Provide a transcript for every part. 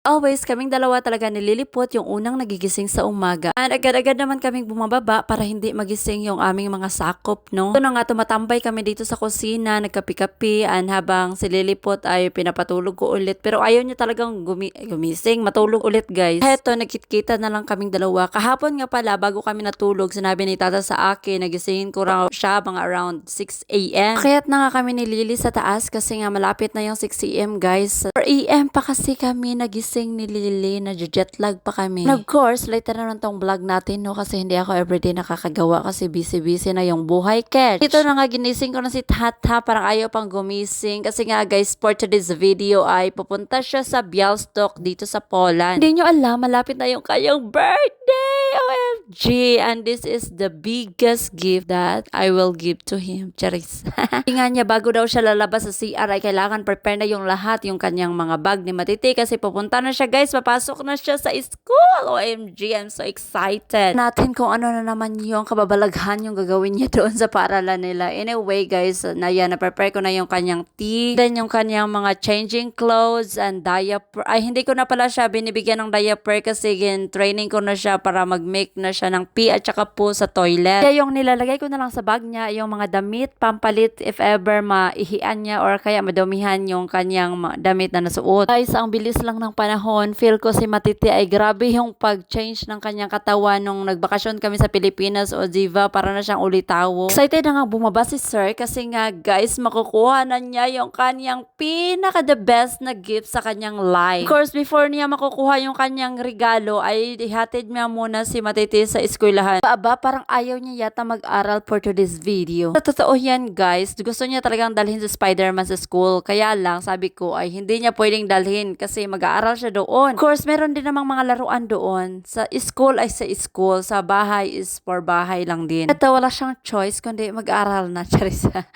Always kaming dalawa talaga nililipot yung unang nagigising sa umaga. And agad-agad naman kaming bumababa para hindi magising yung aming mga sakop, no? Ito na nga, tumatambay kami dito sa kusina, nagkapi-kapi, and habang si Lilipot ay pinapatulog ko ulit. Pero ayaw niya talagang gumising, matulog ulit, guys. Heto, nagkita na lang kaming dalawa. Kahapon nga pala, bago kami natulog, sinabi ni Tata sa akin, nagisingin ko raw siya mga around 6 a.m. Kaya't na nga kami ni Lily sa taas kasi nga malapit na yung 6 a.m. guys. 4 a.m. pa kasi kami nagising ni Lily, na jetlag pa kami. And of course, later na tong vlog natin, no, kasi hindi ako everyday nakakagawa kasi busy-busy na yung buhay, Ketch. Dito na nga, ginising ko na si Tata, parang ayaw pang gumising kasi nga guys, for today's video ay pupunta siya sa Białystok dito sa Poland. Hindi nyo alam, malapit na yung kanyang birthday! OMG! And this is the biggest gift that I will give to him. Charis. Nga niya, bago daw siya lalabas sa CR ay kailangan prepare na yung lahat, yung kanyang mga bag ni Matiti kasi pupunta na siya, guys, papasok na siya sa school. OMG, I'm so excited. Natin kung ano na naman yung kababalaghan yung gagawin niya doon sa paaralan nila. Anyway, guys, na-prepare ko na yung kanyang tea, then yung kanyang mga changing clothes and diaper. Ay, hindi ko na pala siya binibigyan ng diaper kasi training ko na siya para mag-make na siya ng pee at saka po sa toilet. Kaya yung nilalagay ko na lang sa bag niya, yung mga damit, pampalit if ever maihian niya or kaya madumihan yung kanyang damit na nasuot. Guys, ang bilis lang ng panahon. Feel ko si Matiti ay grabe yung pag-change ng kanyang katawan nung nagbakasyon kami sa Pilipinas o diva, para na siyang ulitawo. Excited na nga bumaba si Sir kasi nga guys, makukuha na niya yung kanyang pinaka the best na gift sa kanyang life. Of course, before niya makukuha yung kanyang regalo ay ihatid niya muna si Matiti sa eskwelahan. Aba, parang ayaw niya yata mag-aral for today's video. Sa totoo yan guys, gusto niya talagang dalhin si Spider-Man sa school. Kaya lang, sabi ko ay hindi niya pwedeng dalhin kasi mag-aaral siya doon. Of course, meron din namang mga laruan doon. Sa school ay sa school. Sa bahay is for bahay lang din. Ito, wala siyang choice kundi mag-aral na. Charisa.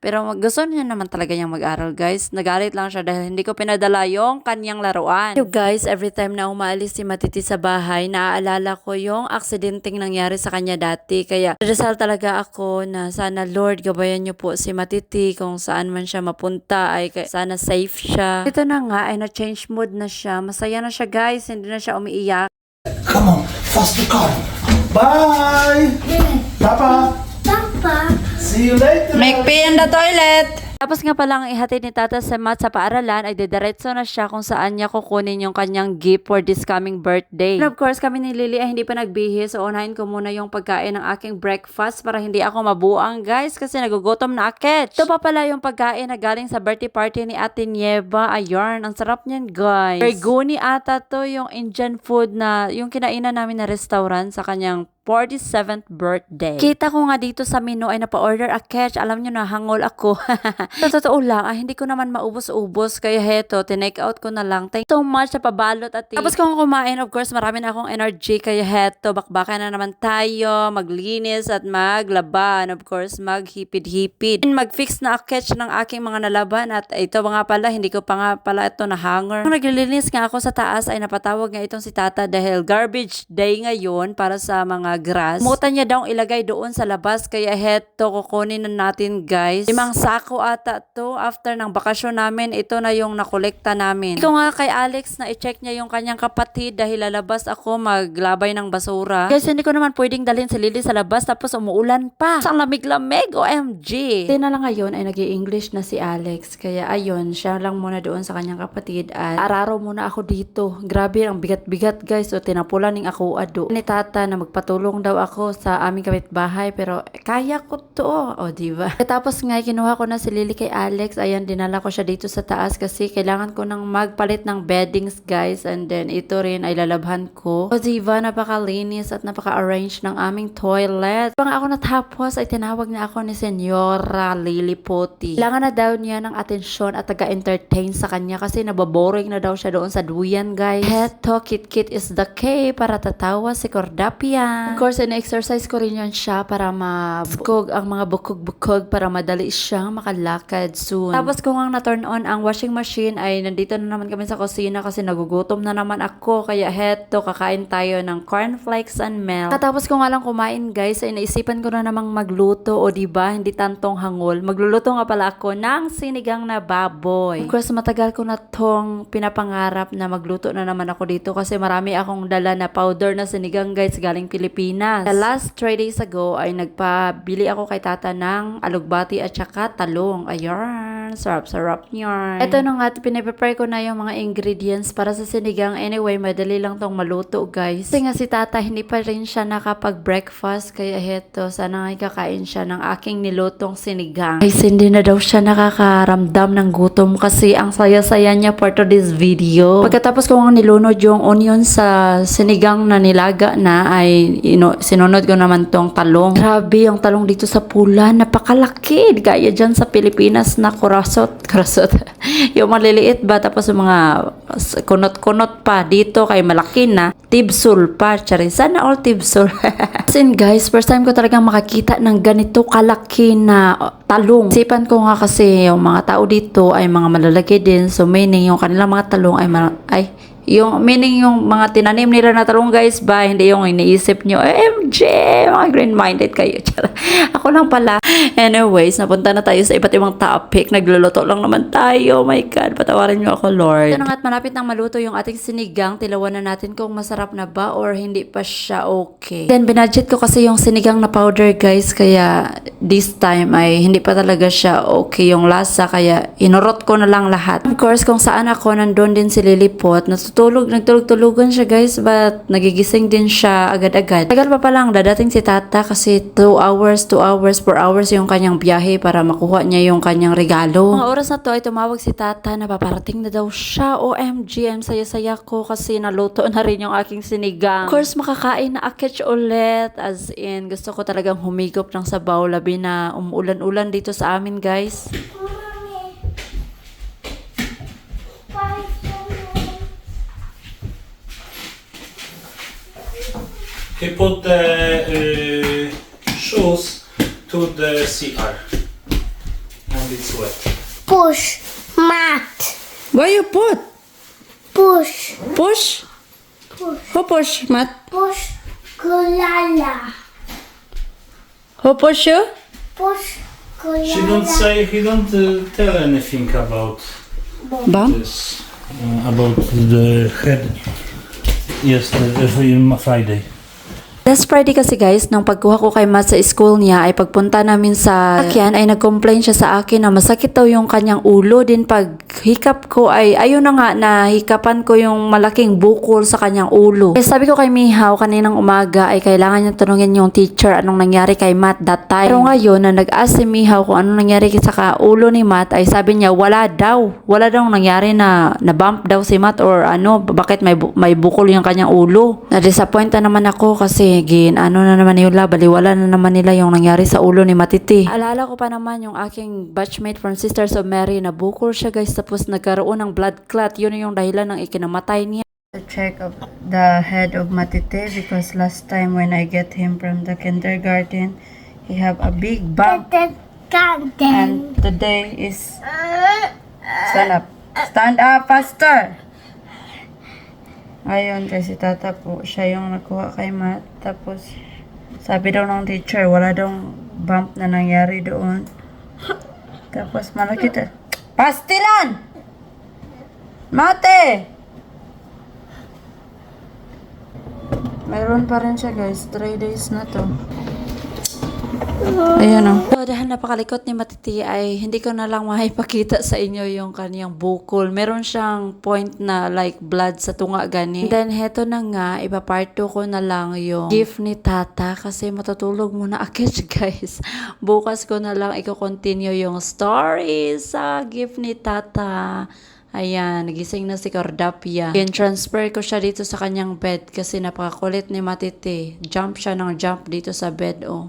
Pero gusto niya naman talaga niyang mag-aral, guys. Nagalit lang siya dahil hindi ko pinadala yung kanyang laruan. So guys, every time na umaalis si Matiti sa bahay, naaalala ko yung aksidenteng nangyari sa kanya dati. Kaya dasal talaga ako na sana Lord, gabayan niyo po si Matiti kung saan man siya mapunta ay sana safe siya. Ito na nga ay na-change mood na siya. Masaya na siya guys, hindi na siya umiiyak. Come on, faster car. Bye! Papa! Papa. See you later! Make pee in the toilet! Tapos nga palang ihatid ni Tata sa Matt sa paaralan ay didiretso na siya kung saan niya kukunin yung kanyang gift for this coming birthday. And of course, kami ni Lily ay hindi pa nagbihis, so unahin ko muna yung pagkain ng aking breakfast para hindi ako mabuang guys kasi nagugutom na akit. Ito pa pala yung pagkain na galing sa birthday party ni Ate Nieva. Ayun, ang sarap niyan guys. Berguni ata to, yung Indian food na yung kinainan namin na restaurant sa kanyang 47th birthday. Kita ko nga dito sa menu ay napa-order a catch. Alam nyo na, hangol ako. Sa totoo lang, hindi ko naman maubos-ubos. Kaya heto, tinake out ko na lang. Thank you so much sa pabalot at tapos kung kumain, of course, marami na akong energy. Kaya heto, bakbakan na naman tayo, maglinis at maglaban. Of course, maghipid-hipid. And mag-fix na a catch ng aking mga nalaban. At ito nga pala, hindi ko pa nga pala ito na hanger. Nung naglilinis nga ako sa taas, ay napatawag nga itong si Tata dahil garbage day ngayon para sa mga grass. Mutan niya daw ilagay doon sa labas kaya heto kukunin na natin guys. 5 sako ata to after ng bakasyon namin. Ito na yung nakolekta namin. Ikaw nga kay Alex na i-check niya yung kanyang kapatid dahil lalabas ako maglabay ng basura. Guys, hindi ko naman pwedeng dalhin si Lily sa labas tapos umuulan pa. Sang lamig-lamig, OMG. Tina lang ngayon ay nag-i-English na si Alex. Kaya ayun, siya lang muna doon sa kanyang kapatid at araro muna ako dito. Grabe, ang bigat-bigat guys. So tinapulan ning ako ado. Ni Tata na magpatulong daw ako sa aming kapitbahay pero kaya ko to. O, diba? Tapos nga, kinuha ko na si Lily kay Alex. Ayan, dinala ko siya dito sa taas kasi kailangan ko nang magpalit ng beddings, guys. And then, ito rin ay lalabhan ko. O, diba? Napakalinis at napaka-arrange ng aming toilet. Pang ako natapos, ay tinawag na ako ni Senyora Lily Poti. Kailangan na daw niya ng atensyon at taga-entertain sa kanya kasi nababoring na daw siya doon sa duyan, guys. Heto, kit-kit is the K para tatawa si Cordapia. Of course, in-exercise ko rin yun siya para mabukog ang mga bukog-bukog para madali siyang makalakad soon. Tapos kung ang na-turn on ang washing machine ay nandito na naman kami sa kusina kasi nagugutom na naman ako. Kaya heto, kakain tayo ng cornflakes and milk. Katapos ko nga lang kumain guys, ay naisipan ko na namang magluto o diba, hindi tantong hangol. Magluluto nga pala ako ng sinigang na baboy. Of course, matagal ko na tong pinapangarap na magluto na naman ako dito kasi marami akong dala na powder na sinigang guys galing Pilipinas. The last 3 days ago ay nagpabili ako kay tata ng alugbati at saka talong. Ayan, sarap-sarap yarn. Ito na nga, pinaprepare ko na yung mga ingredients para sa sinigang. Anyway, madali lang tong maluto guys. Kasi nga si tata hindi pa rin siya nakapag-breakfast kaya heto, sana nga kakain siya ng aking nilutong sinigang. Guys, hindi na daw siya nakakaramdam ng gutom kasi ang saya-saya niya for today's video. Pagkatapos ko nga nilunod yung onion sa sinigang na nilaga na ay sinunod ko naman tong talong. Grabe yung talong dito sa pula, napakalaki. Gaya dyan sa Pilipinas na kurasot. Yung maliliit ba tapos yung mga kunot-kunot pa dito kay malaki na. Tibsul pa. Charin, sana all tibsul. As in guys, first time ko talagang makakita ng ganito kalaki na talong. Isipan ko nga kasi yung mga tao dito ay mga malalaki din. So meaning yung kanilang mga talong ay yung meaning yung mga tinanim nila na talong guys ba, hindi yung iniisip nyo, MJ, mga green-minded kayo. Ako lang pala. Anyways, napunta na tayo sa iba't ibang topic. Nagluluto lang naman tayo. Oh my God, patawarin nyo ako, Lord. Ito na nga't malapit nang maluto yung ating sinigang. Tilawan na natin kung masarap na ba or hindi pa siya okay. Then, binudget ko kasi yung sinigang na powder guys, kaya this time ay hindi pa talaga siya okay yung lasa, kaya inurot ko na lang lahat. Of course, kung saan ako, nandun din si Lilipot. Nagtulog-tulugan siya guys, but nagigising din siya agad-agad. Tagal pa palang dadating si tata kasi 2 hours, 4 hours yung kanyang biyahe para makuha niya yung kanyang regalo. Mga oras na to ay tumawag si tata na paparating na daw siya. OMG, saya-saya ko kasi naluto na rin yung aking sinigang. Of course, makakain na akich ulit. As in, gusto ko talagang humigop ng sabaw, labi na umuulan-ulan dito sa amin guys. He put the shoes to the CR and it's wet. Push, mat, Why you put? push, Push? Who push, Matt? push, kulala, Who push you? push, She don't kulala. say, he don't tell anything about Bam? this, about the head. Yesterday, Friday. Last Friday kasi guys, nung pagkuha ko kay Matt sa school niya, ay pagpunta namin sa sakyan, ay nag-complain siya sa akin na masakit daw yung kanyang ulo. Din pag hikap ko ay, ayun na nga, na hikapan ko yung malaking bukol sa kanyang ulo. Kaya sabi ko kay Mihaw kaninang umaga ay kailangan niya tanungin yung teacher anong nangyari kay Matt that time. Pero ngayon, na nag-ask si Mihaw kung anong nangyari sa ulo ni Matt, ay sabi niya wala daw nangyari na bump daw si Matt or ano, bakit may bukol yung kanyang ulo. Na-disappoint na naman ako kasi na naman nila, baliwala na naman nila yung nangyari sa ulo ni Matiti. Alala ko pa naman yung aking batchmate from Sisters of Mary na bukol siya guys, tapos nagkaroon ng blood clot. Yun yung dahilan ng ikinamatay niya. To check of the head of Matiti because last time when I get him from the kindergarten, he have a big bump. The garden. And today is stand up faster. Ngayon kasi tata po, siya yung nakuha kay Matt. Tapos sabi daw ng teacher, wala daw bump na nangyari doon. Tapos malaki pastilan! Mate! Mayroon pa rin siya guys, 3 days na to. Ayan o. So, dahil napakalikot ni Matiti ay hindi ko na lang maipakita sa inyo yung kanyang bukol. Meron siyang point na like blood sa tunga gani. Then heto na nga, ipapart 2 ko na lang yung gift ni tata kasi matutulog muna akit guys. Bukas ko na lang i-continue yung story sa gift ni tata. Ayan, nagising na si Cordapia. In-transfer ko siya dito sa kanyang bed kasi napakakulit ni Matiti. Jump siya ng jump dito sa bed, oh.